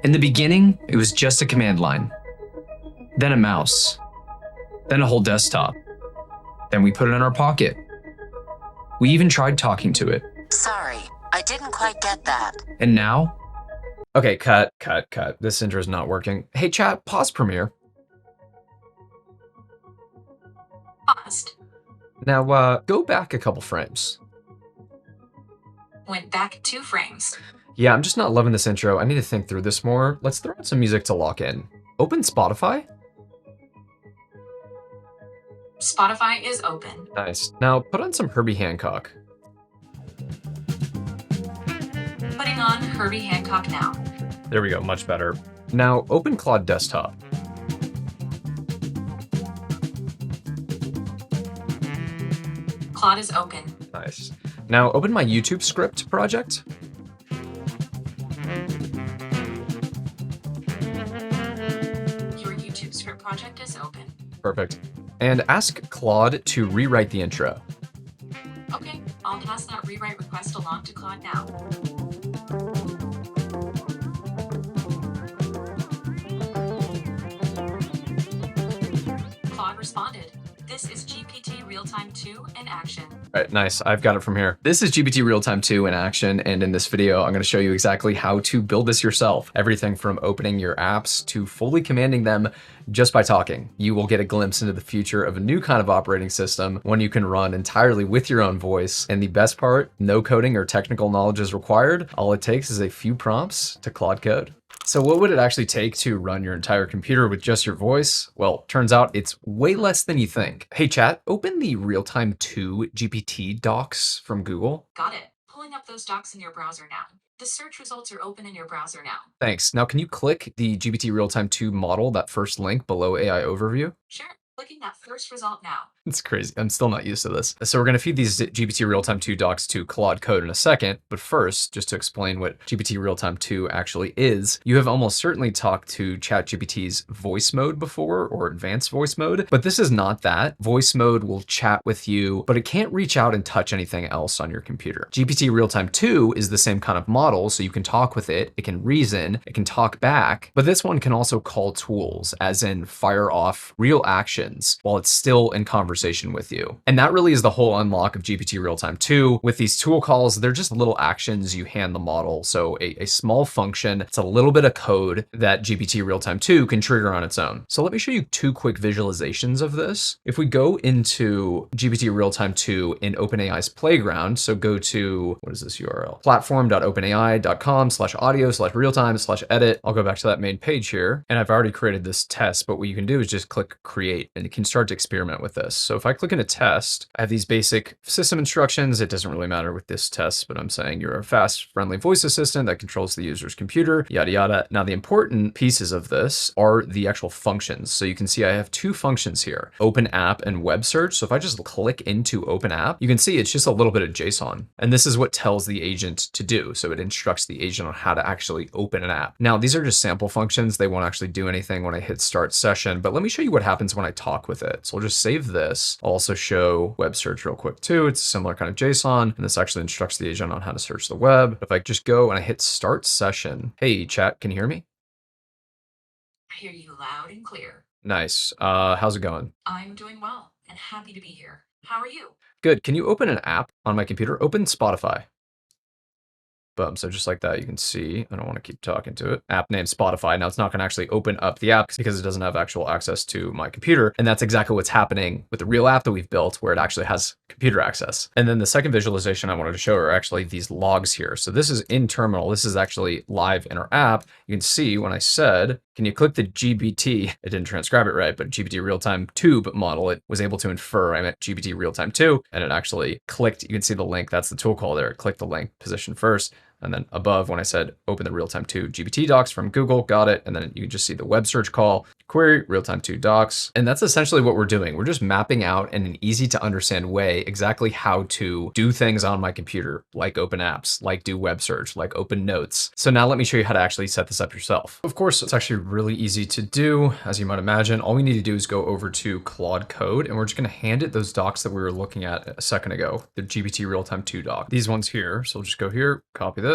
In the beginning, it was just a command line, then a mouse, then a whole desktop. Then we put it in our pocket. We even tried talking to it. Sorry, I didn't quite get that. And now? Okay, cut. This intro is not working. Hey chat, pause Premiere. Paused. Now, go back a couple frames. Went back 2 frames. Yeah, I'm just not loving this intro. I need to think through this more. Let's throw in some music to lock in. Open Spotify. Spotify is open. Nice. Now put on some Herbie Hancock. Putting on Herbie Hancock now. There we go, much better. Now open Claude Desktop. Claude is open. Nice. Now open my YouTube script project. Your YouTube script project is open. Perfect. And ask Claude to rewrite the intro. Okay, I'll pass that rewrite request along to Claude now. Claude responded. This is GPT Realtime 2 in action. All right, nice. I've got it from here. This is GPT Realtime 2 in action, and in this video, I'm going to show you exactly how to build this yourself. Everything from opening your apps to fully commanding them just by talking. You will get a glimpse into the future of a new kind of operating system, one you can run entirely with your own voice. And the best part, no coding or technical knowledge is required. All it takes is a few prompts to Claude Code. So what would it actually take to run your entire computer with just your voice? Well, turns out it's way less than you think. Hey chat, open the Realtime 2 GPT docs from Google. Got it. Pulling up those docs in your browser now. The search results are open in your browser now. Thanks. Now can you click the GPT Realtime 2 model, that first link below AI overview? Sure. Clicking that first result now. It's crazy. I'm still not used to this. So we're going to feed these GPT Realtime 2 docs to Claude Code in a second. But first, just to explain what GPT Realtime 2 actually is, you have almost certainly talked to ChatGPT's voice mode before, or advanced voice mode, but this is not that. Voice mode will chat with you, but it can't reach out and touch anything else on your computer. GPT Realtime 2 is the same kind of model, so you can talk with it, it can reason, it can talk back, but this one can also call tools, as in fire off real actions while it's still in conversation with you. And that really is the whole unlock of GPT Realtime 2. With these tool calls, they're just little actions you hand the model. So a small function, it's a little bit of code that GPT Realtime 2 can trigger on its own. So let me show you 2 quick visualizations of this. If we go into GPT Realtime 2 in OpenAI's playground, so go to, what is this URL? platform.openai.com/audio/realtime/edit. I'll go back to that main page here. And I've already created this test, but what you can do is just click create and you can start to experiment with this. So if I click in a test, I have these basic system instructions. It doesn't really matter with this test, but I'm saying you're a fast, friendly voice assistant that controls the user's computer, yada, yada. Now, the important pieces of this are the actual functions. So you can see I have 2 functions here, open app and web search. So if I just click into open app, you can see it's just a little bit of JSON. And this is what tells the agent to do. So it instructs the agent on how to actually open an app. Now, these are just sample functions. They won't actually do anything when I hit start session, but let me show you what happens when I talk with it. So we'll just save this. I'll also show web search real quick too. It's a similar kind of JSON, and this actually instructs the agent on how to search the web. If I just go and I hit start session, hey chat, can you hear me? I hear you loud and clear. Nice. How's it going? I'm doing well and happy to be here. How are you? Good. Can you open an app on my computer? Open Spotify. Boom. So just like that, you can see, I don't want to keep talking to it. App name Spotify. Now it's not going to actually open up the app because it doesn't have actual access to my computer. And that's exactly what's happening with the real app that we've built where it actually has computer access. And then the second visualization I wanted to show are actually these logs here. So this is in terminal. This is actually live in our app. You can see when I said, can you click the GPT? It didn't transcribe it right, but GPT Realtime Tube model, it was able to infer I meant GPT Realtime 2, and it actually clicked. You can see the link. That's the tool call there. It clicked the link position first. And then above, when I said open the Realtime 2 GPT docs from Google, got it. And then you can just see the web search call, query, Realtime 2 docs. And that's essentially what we're doing. We're just mapping out in an easy to understand way exactly how to do things on my computer, like open apps, like do web search, like open notes. So now let me show you how to actually set this up yourself. Of course, it's actually really easy to do. As you might imagine, all we need to do is go over to Claude Code, and we're just going to hand it those docs that we were looking at a second ago, the GPT Realtime 2 doc. These ones here. So we'll just go here, copy this.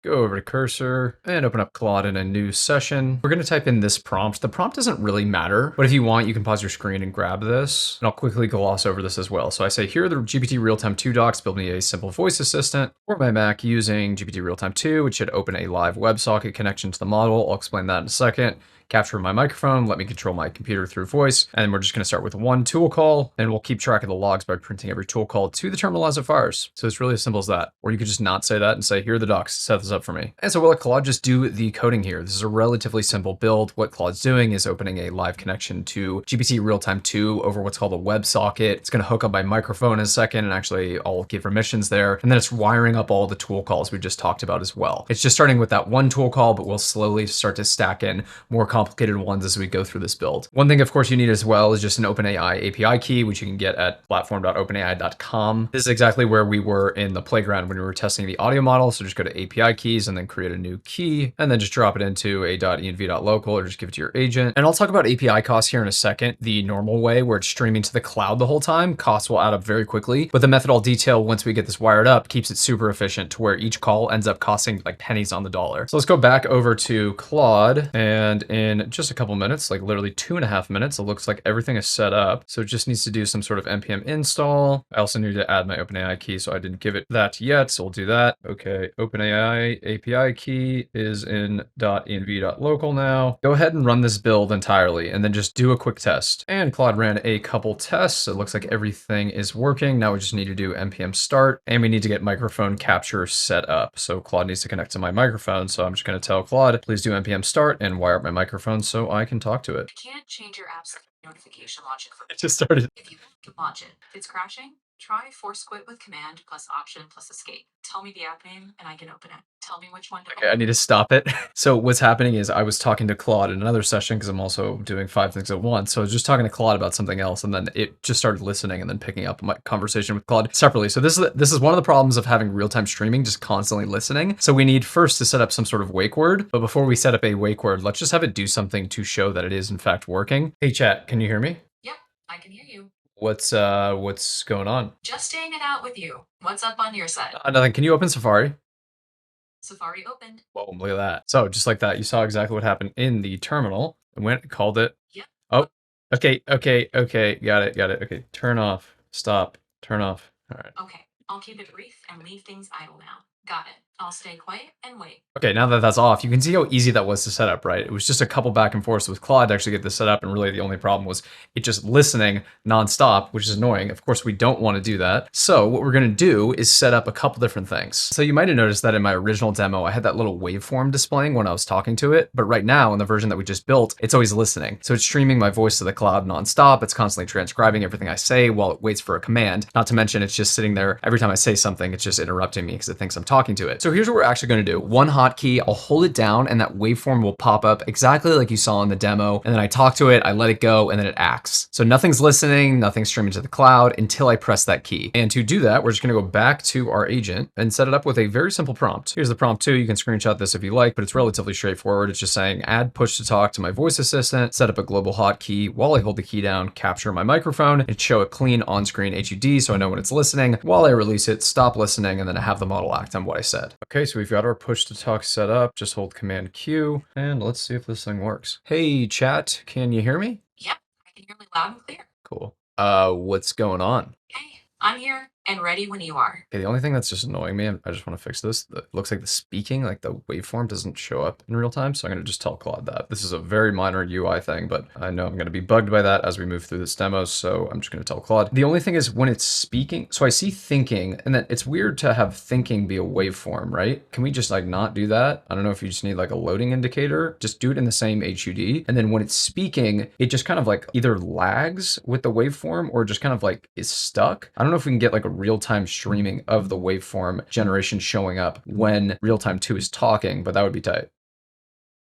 Go over to cursor and open up Claude in a new session. We're going to type in this prompt. The prompt doesn't really matter, but if you want, you can pause your screen and grab this. And I'll quickly gloss over this as well. So I say, here are the GPT Realtime 2 docs. Build me a simple voice assistant for my Mac using GPT Realtime 2, which should open a live WebSocket connection to the model. I'll explain that in a second. Capture my microphone, let me control my computer through voice, and we're just going to start with one tool call, and we'll keep track of the logs by printing every tool call to the terminal as it fires. So it's really as simple as that. Or you could just not say that and say, here are the docs, set this up for me. And so we'll let Claude just do the coding here. This is a relatively simple build. What Claude's doing is opening a live connection to GPT Realtime 2 over what's called a WebSocket. It's going to hook up my microphone in a second, and actually I'll give permissions there. And then it's wiring up all the tool calls we just talked about as well. It's just starting with that one tool call, but we'll slowly start to stack in more complicated ones as we go through this build. One thing, of course, you need as well is just an OpenAI API key, which you can get at platform.openai.com. This is exactly where we were in the playground when we were testing the audio model. So just go to API keys and then create a new key, and then just drop it into a .env.local or just give it to your agent. And I'll talk about API costs here in a second. The normal way where it's streaming to the cloud the whole time, costs will add up very quickly, but the method I'll detail once we get this wired up keeps it super efficient to where each call ends up costing like pennies on the dollar. So let's go back over to Claude, and in just a couple minutes, like literally 2.5 minutes, it looks like everything is set up. So it just needs to do some sort of npm install. I also need to add my OpenAI key, so I didn't give it that yet, so we'll do that. Okay, OpenAI API key is in .env.local now. Go ahead and run this build entirely, and then just do a quick test. And Claude ran a couple tests. It looks like everything is working. Now we just need to do npm start, and we need to get microphone capture set up. So Claude needs to connect to my microphone, so I'm just going to tell Claude, please do npm start and wire up my microphone so I can talk to it. You can't change your app's notification logic for It just started. if you can launch it. If it's crashing, try force quit with command plus option plus escape. Tell me the app name and I can open it. Tell me which one to Okay, I need to stop it. So what's happening is I was talking to Claude in another session because I'm also doing 5 things at once. So I was just talking to Claude about something else, and then it just started listening and then picking up my conversation with Claude separately. So this is one of the problems of having real-time streaming, just constantly listening. So we need first to set up some sort of wake word. But before we set up a wake word, let's just have it do something to show that it is in fact working. Hey chat, can you hear me? Yep, I can hear you. What's going on? Just hanging out with you. What's up on your side? Nothing. Can you open Safari? Safari opened. Boom, look at that. So just like that, you saw exactly what happened in the terminal. It went, called it. Yep. Oh, okay. Got it. Okay, turn off, stop, turn off. All right. Okay, I'll keep it brief and leave things idle now. Got it. I'll stay quiet and wait. Okay, now that that's off, you can see how easy that was to set up, right? It was just a couple back and forths with Claude to actually get this set up, and really the only problem was it just listening nonstop, which is annoying. Of course, we don't want to do that. So what we're going to do is set up a couple different things. So you might have noticed that in my original demo, I had that little waveform displaying when I was talking to it, but right now in the version that we just built, it's always listening. So it's streaming my voice to the cloud nonstop. It's constantly transcribing everything I say while it waits for a command. Not to mention, it's just sitting there every time I say something, it's just interrupting me because it thinks I'm talking to it. So here's what we're actually going to do. One hotkey, I'll hold it down and that waveform will pop up exactly like you saw in the demo. And then I talk to it, I let it go, and then it acts. So nothing's listening, nothing's streaming to the cloud until I press that key. And to do that, we're just going to go back to our agent and set it up with a very simple prompt. Here's the prompt too. You can screenshot this if you like, but it's relatively straightforward. It's just saying add push to talk to my voice assistant, set up a global hotkey while I hold the key down, capture my microphone, and show a clean on-screen HUD so I know when it's listening. While I release it, stop listening, and then I have the model act on what I said. Okay, so we've got our push to talk set up. Just hold Command Q, and let's see if this thing works. Hey chat, can you hear me? Yep, I can hear me loud and clear. Cool. What's going on? Hey, I'm here and ready when you are. Okay, the only thing that's just annoying me, I just want to fix this. It looks like the speaking, like the waveform doesn't show up in real time. So I'm going to just tell Claude that. This is a very minor UI thing, but I know I'm going to be bugged by that as we move through this demo. So I'm just going to tell Claude. The only thing is when it's speaking, so I see thinking, and then it's weird to have thinking be a waveform, right? Can we just like not do that? I don't know if you just need like a loading indicator, just do it in the same HUD. And then when it's speaking, it just kind of like either lags with the waveform or just kind of like is stuck. I don't know if we can get like a real-time streaming of the waveform generation showing up when Realtime 2 is talking, but that would be tight.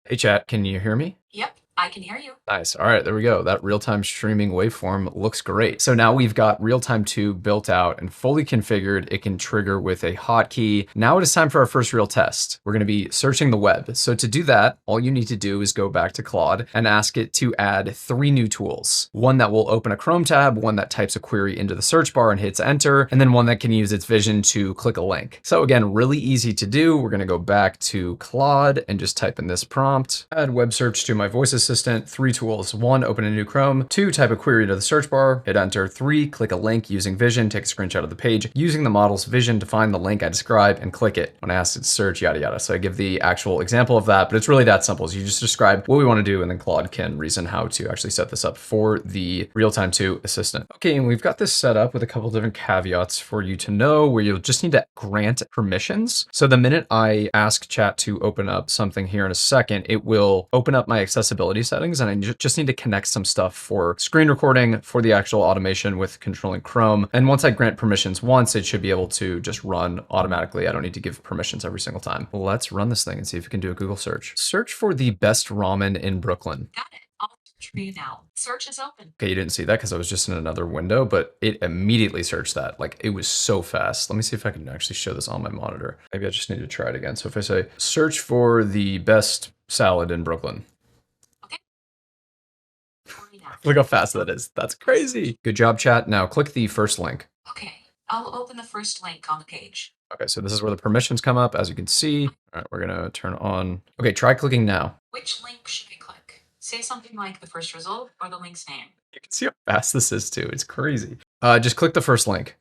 Hey chat, can you hear me? Yep, I can hear you. Nice. All right, there we go. That real-time streaming waveform looks great. So now we've got Realtime 2 built out and fully configured. It can trigger with a hotkey. Now it is time for our first real test. We're going to be searching the web. So to do that, all you need to do is go back to Claude and ask it to add 3 new tools. One that will open a Chrome tab, one that types a query into the search bar and hits enter, and then one that can use its vision to click a link. So again, really easy to do. We're going to go back to Claude and just type in this prompt, add web search to my voice assistant, 3 tools. 1, open a new Chrome. 2, type a query into the search bar, hit enter. 3, click a link using vision, take a screenshot of the page using the model's vision to find the link I describe and click it. When I ask it to search, yada, yada. So I give the actual example of that, but it's really that simple. So you just describe what we want to do and then Claude can reason how to actually set this up for the Realtime 2 assistant. Okay, and we've got this set up with a couple different caveats for you to know where you'll just need to grant permissions. So the minute I ask chat to open up something here in a second, it will open up my accessibility settings and I just need to connect some stuff for screen recording, for the actual automation with controlling Chrome. And once I grant permissions once, it should be able to just run automatically. I don't need to give permissions every single time. Let's run this thing and see if we can do a Google search. Search for the best ramen in Brooklyn. Got it. I'll search for you now. Search is open. Okay, you didn't see that because I was just in another window, but it immediately searched that. Like it was so fast. Let me see if I can actually show this on my monitor. Maybe I just need to try it again. So if I say search for the best salad in Brooklyn. Look how fast that is. That's crazy. Good job, chat. Now click the first link. Okay, I'll open the first link on the page. Okay, so this is where the permissions come up, as you can see. All right, we're gonna turn on. Okay, try clicking now. Which link should I click? Say something like the first result or the link's name. You can see how fast this is too. It's crazy. Just click the first link.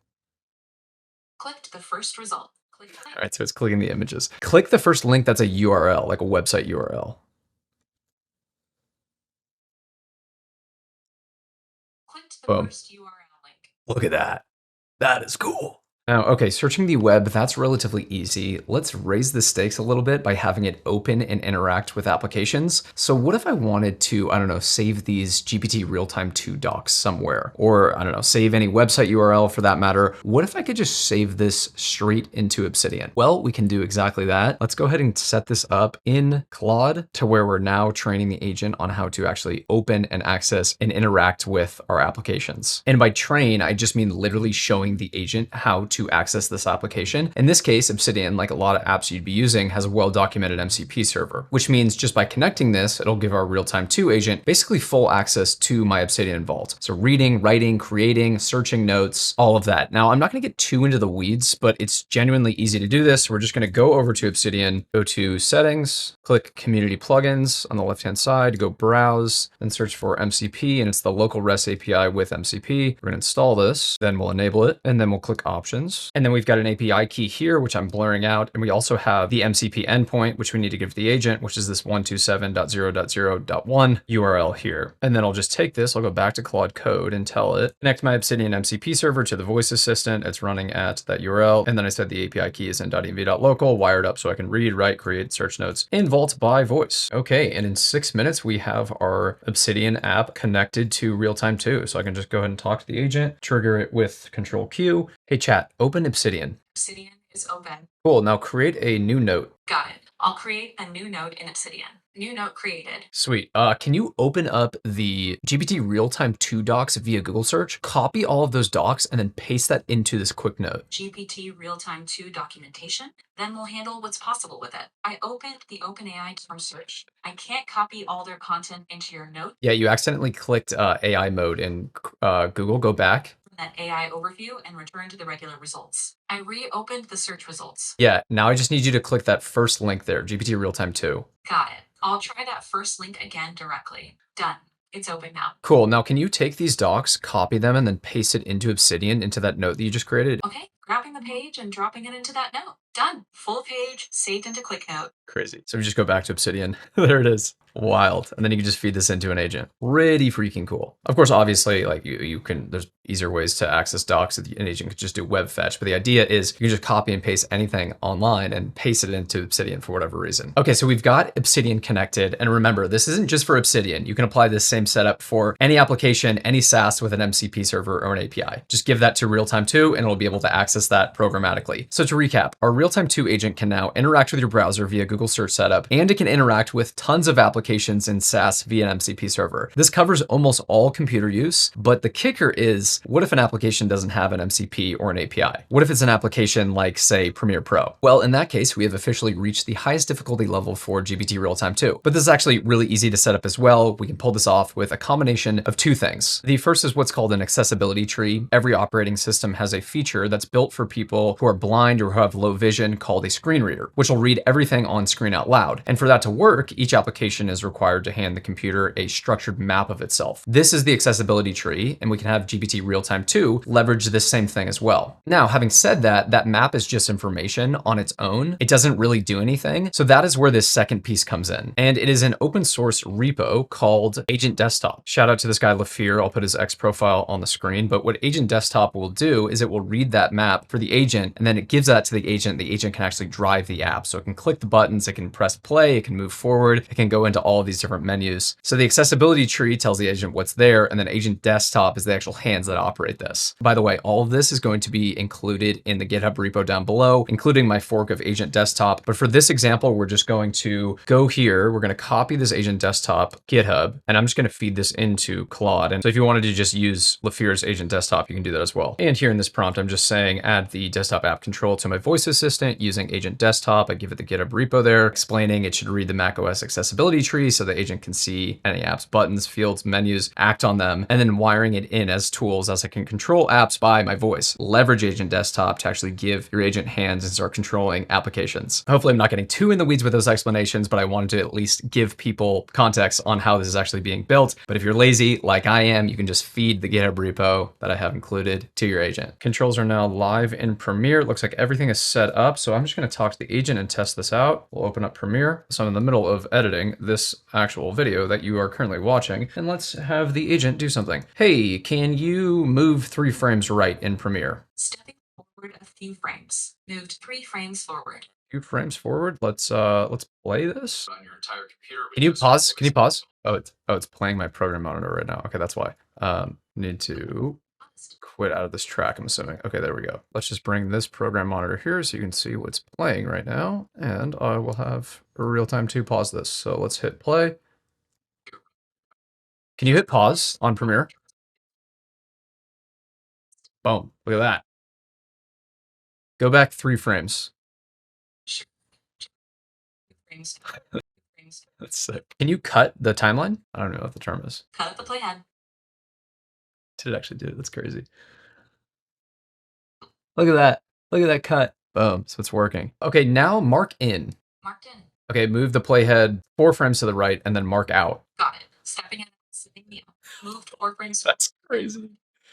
Clicked the first result. Click the link. All right, so it's clicking the images. Click the first link that's a URL, like a website URL. Clicked the Boom. first URL link. Look at that. That is cool. Now, okay, searching the web, that's relatively easy. Let's raise the stakes a little bit by having it open and interact with applications. So what if I wanted to, I don't know, save these GPT Realtime 2 docs somewhere? Or, I don't know, save any website URL for that matter. What if I could just save this straight into Obsidian? Well, we can do exactly that. Let's go ahead and set this up in Claude to where we're now training the agent on how to actually open and access and interact with our applications. And by train, I just mean literally showing the agent how to access this application. In this case, Obsidian, like a lot of apps you'd be using, has a well-documented MCP server, which means just by connecting this, it'll give our Realtime 2 agent basically full access to my Obsidian vault. So reading, writing, creating, searching notes, all of that. Now, I'm not gonna get too into the weeds, but it's genuinely easy to do this. We're just gonna go over to Obsidian, go to settings, click community plugins on the left-hand side, go browse, then search for MCP, and it's the local REST API with MCP. We're gonna install this, then we'll enable it, and then we'll click options. And then we've got an API key here, which I'm blurring out. And we also have the MCP endpoint, which we need to give the agent, which is this 127.0.0.1 URL here. And then I'll just take this, I'll go back to Claude Code and tell it, connect my Obsidian MCP server to the voice assistant. It's running at that URL. And then I said the API key is in .env.local, wired up so I can read, write, create search notes in Vault by voice. Okay, and in 6 minutes, we have our Obsidian app connected to Realtime 2. So I can just go ahead and talk to the agent, trigger it with Control Q. Hey chat, open Obsidian. Obsidian is open. Cool, now create a new note. Got it. I'll create a new note in Obsidian. New note created. Sweet. Can you open up the GPT Realtime 2 docs via Google search, copy all of those docs, and then paste that into this quick note? GPT Realtime 2 documentation, then we'll handle what's possible with it. I opened the OpenAI term search. I can't copy all their content into your note. Yeah, you accidentally clicked AI mode in Google. Go back. That AI overview and return to the regular results. I reopened the search results. Yeah, now I just need you to click that first link there, GPT Realtime 2. Got it. I'll try that first link again directly. Done. It's open now. Cool. Now, can you take these docs, copy them, and then paste it into Obsidian, into that note that you just created? Okay, grabbing the page and dropping it into that note. Done. Full page, saved into ClickNote. Crazy. So we just go back to Obsidian. There it is. Wild. And then you can just feed this into an agent. Pretty freaking cool. Of course, obviously, like you can, there's easier ways to access docs. An agent could just do web fetch, but the idea is you can just copy and paste anything online and paste it into Obsidian for whatever reason. Okay, so we've got Obsidian connected. And remember, this isn't just for Obsidian. You can apply this same setup for any application, any SaaS with an MCP server or an API. Just give that to Realtime 2 and it'll be able to access access that programmatically. So to recap, our Realtime 2 agent can now interact with your browser via Google search setup, and it can interact with tons of applications in SaaS via an MCP server. This covers almost all computer use, but the kicker is, what if an application doesn't have an MCP or an API? What if it's an application like, say, Premiere Pro? Well, in that case, we have officially reached the highest difficulty level for GPT Realtime 2. But this is actually really easy to set up as well. We can pull this off with a combination of two things. The first is what's called an accessibility tree. Every operating system has a feature that's built for people who are blind or who have low vision called a screen reader, which will read everything on screen out loud. And for that to work, each application is required to hand the computer a structured map of itself. This is the accessibility tree, and we can have GPT Realtime 2 leverage this same thing as well. Now, having said that, that map is just information on its own. It doesn't really do anything. So that is where this second piece comes in. And it is an open source repo called Agent Desktop. Shout out to this guy, Lafir. I'll put his X profile on the screen. But what Agent Desktop will do is it will read that map for the agent, and then it gives that to the agent. The agent can actually drive the app. So it can click the buttons, it can press play, it can move forward, it can go into all of these different menus. So the accessibility tree tells the agent what's there, and then Agent Desktop is the actual hands that operate this. By the way, all of this is going to be included in the GitHub repo down below, including my fork of Agent Desktop. But for this example, we're just going to go here. We're going to copy this Agent Desktop GitHub, and I'm just going to feed this into Claude. And so if you wanted to just use Lafir's Agent Desktop, you can do that as well. And here in this prompt, I'm just saying add the desktop app control to my voice assistant using Agent Desktop. I give it the GitHub repo there, explaining it should read the macOS accessibility tree so the agent can see any apps, buttons, fields, menus, act on them, and then wiring it in as tools as I can control apps by my voice. Leverage Agent Desktop to actually give your agent hands and start controlling applications. Hopefully I'm not getting too in the weeds with those explanations, but I wanted to at least give people context on how this is actually being built. But if you're lazy like I am, you can just feed the GitHub repo that I have included to your agent. Controls are now live in Premiere. It looks like everything is set up. So I'm just going to talk to the agent and test this out. We'll open up Premiere. So I'm in the middle of editing this actual video that you are currently watching. And let's have the agent do something. Hey, can you move 3 frames right in Premiere? Stepping forward a few frames. Moved 3 frames forward. Few frames forward. Let's play this. On your entire computer. Can you pause? Can you pause? Oh, it's playing my program monitor right now. Okay, that's why. Need to quit out of this track, I'm assuming. Okay, there we go. Let's just bring this program monitor here so you can see what's playing right now. And I will have a Realtime 2 pause this. So let's hit play. Can you hit pause on Premiere? Boom, look at that. Go back 3 frames. That's sick. Can you cut the timeline? I don't know what the term is. Cut the playhead. Did it actually do it? That's crazy. Look at that. Look at that cut. Boom. So it's working. Okay, now mark in. Marked in. Okay, move the playhead 4 frames to the right and then mark out. Got it. Stepping in. Sitting view. Moved 4 frames. That's crazy.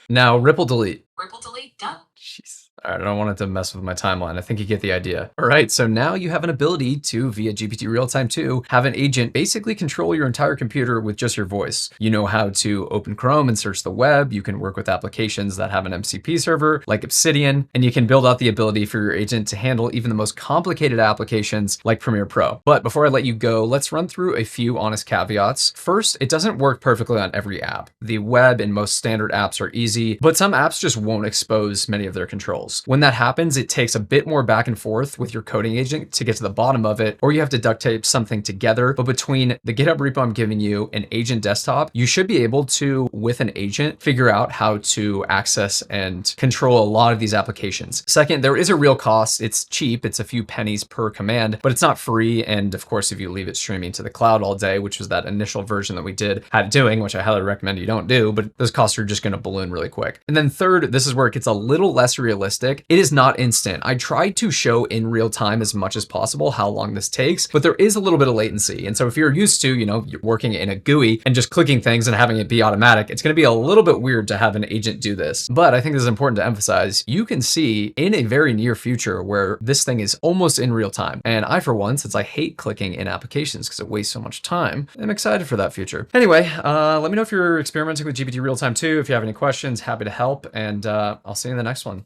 Now ripple delete. Ripple delete. Done. Jeez. All right, I don't want it to mess with my timeline. I think you get the idea. All right, so now you have an ability to, via GPT Realtime 2, have an agent basically control your entire computer with just your voice. You know how to open Chrome and search the web. You can work with applications that have an MCP server like Obsidian, and you can build out the ability for your agent to handle even the most complicated applications like Premiere Pro. But before I let you go, let's run through a few honest caveats. First, it doesn't work perfectly on every app. The web and most standard apps are easy, but some apps just won't expose many of their controls. When that happens, it takes a bit more back and forth with your coding agent to get to the bottom of it, or you have to duct tape something together. But between the GitHub repo I'm giving you and Agent Desktop, you should be able to, with an agent, figure out how to access and control a lot of these applications. Second, there is a real cost. It's cheap. It's a few pennies per command, but it's not free. And of course, if you leave it streaming to the cloud all day, which was that initial version that we did have doing, which I highly recommend you don't do, but those costs are just going to balloon really quick. And then third, this is where it gets a little less realistic. It is not instant. I tried to show in real time as much as possible how long this takes, but there is a little bit of latency. And so if you're used to, you're working in a GUI and just clicking things and having it be automatic, it's going to be a little bit weird to have an agent do this. But I think this is important to emphasize. You can see in a very near future where this thing is almost in real time. And I, for one, since I hate clicking in applications because it wastes so much time, I'm excited for that future. Anyway, let me know if you're experimenting with GPT Realtime 2. If you have any questions, happy to help. And I'll see you in the next one.